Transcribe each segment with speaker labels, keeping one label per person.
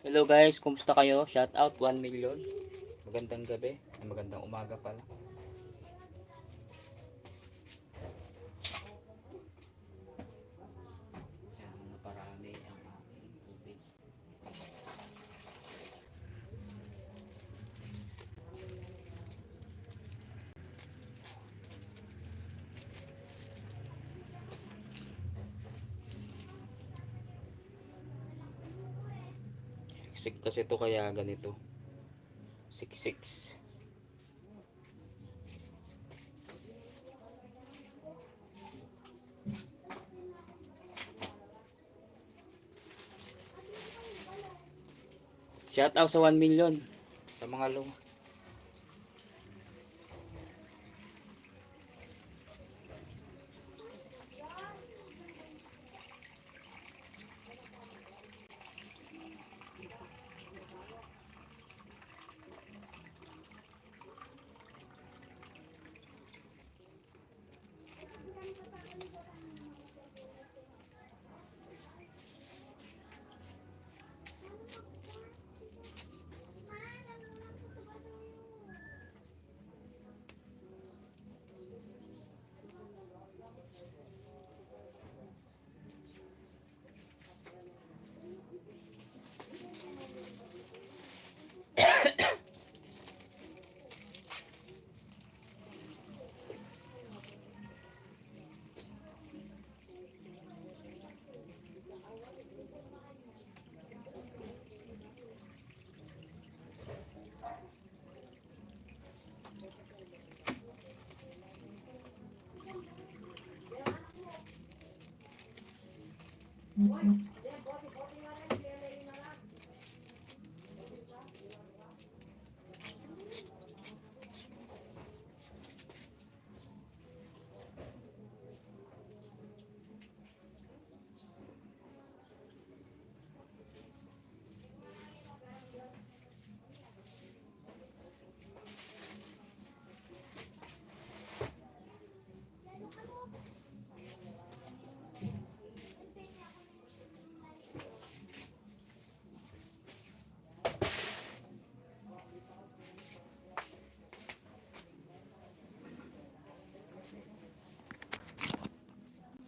Speaker 1: Hello guys, kumusta kayo? Shout out 1 million. Magandang gabi, ay magandang umaga pala. Sana naparami ang aking tubig. Siksik kasi to kaya ganito. Siksik. Shout out sa 1 million. Sa mga luma.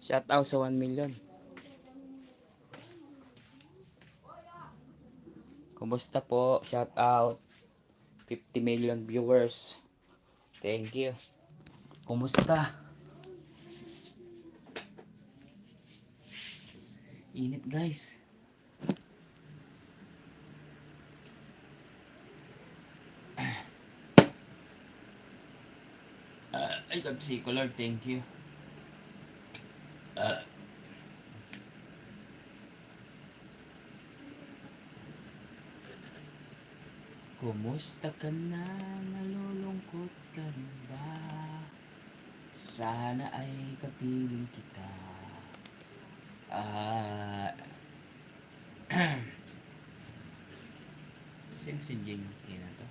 Speaker 1: Shout out sa 1 million. Kumusta po? Shout out 50 million viewers. Thank you. Kumusta? Init guys. Ay, Lord, thank you. Kumusta ka na? Nalulungkot ka rin ba? Sana ay kapiling kita. Sinsinjing na to.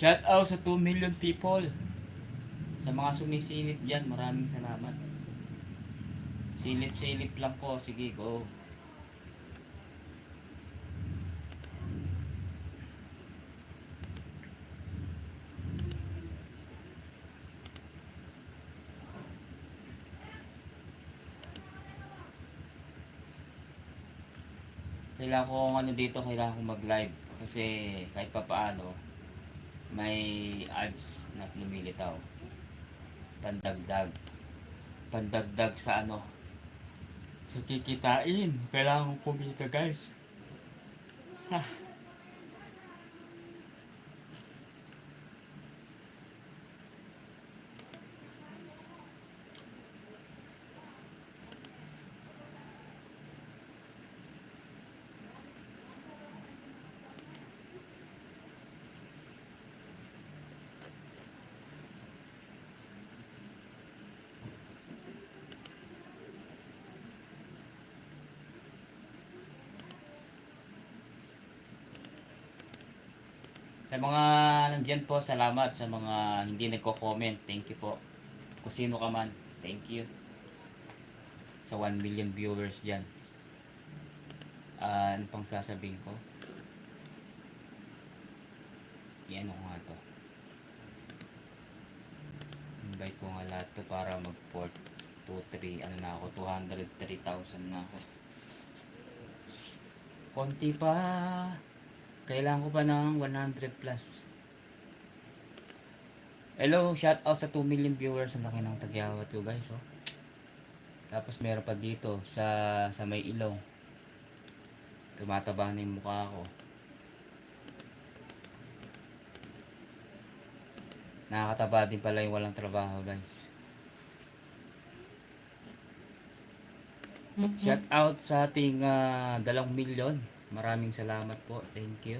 Speaker 1: Shout out sa 2 million people. Sa mga sumisilip dyan, maraming salamat. Silip-silip lang po. Sige, go. Kailangan ko dito, kailangan ko mag-live. Kasi kahit pa paano, may ads na lumilitaw. Pandagdag. Pandagdag sa sa kikitain. Kailangan kong kumita guys. Ha. Sa mga nandyan po, salamat. Sa mga hindi nagko-comment, thank you po. Kung sino ka man, thank you. Sa 1 million viewers dyan. Ano pang sasabihin ko? Yan ko nga to. Invite ko nga lahat to para mag-port 2-3, ano na ako, 203,000 na ako. Konti pa. Kailangan ko pa ng 100 plus. Hello, shout out sa 2 million viewers. Ang laki ng tagyawat ko guys, oh. Tapos meron pa dito sa may ilong. Tumataba na yung mukha ko. Nakakataba din pala yung walang trabaho guys. Shout out sa ating 2 million. Maraming salamat po. Thank you.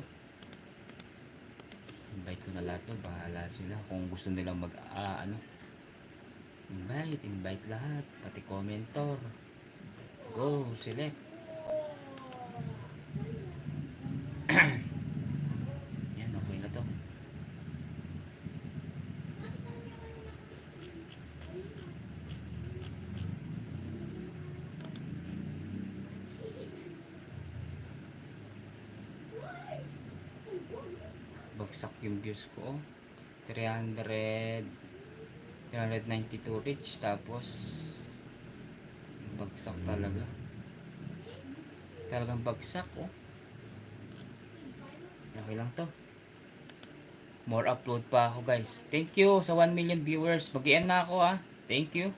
Speaker 1: Invite ko na lahat to. Bahala sila kung gusto nilang invite lahat. Pati commentor. Go, select. Yan, okay na to. Bagsak yung views ko. 392 reach. Tapos bagsak talaga. Talagang bagsak, oh. Okay lang to. More upload pa ako guys. Thank you sa 1 million viewers. Mag-i-end na ako, ah. Thank you.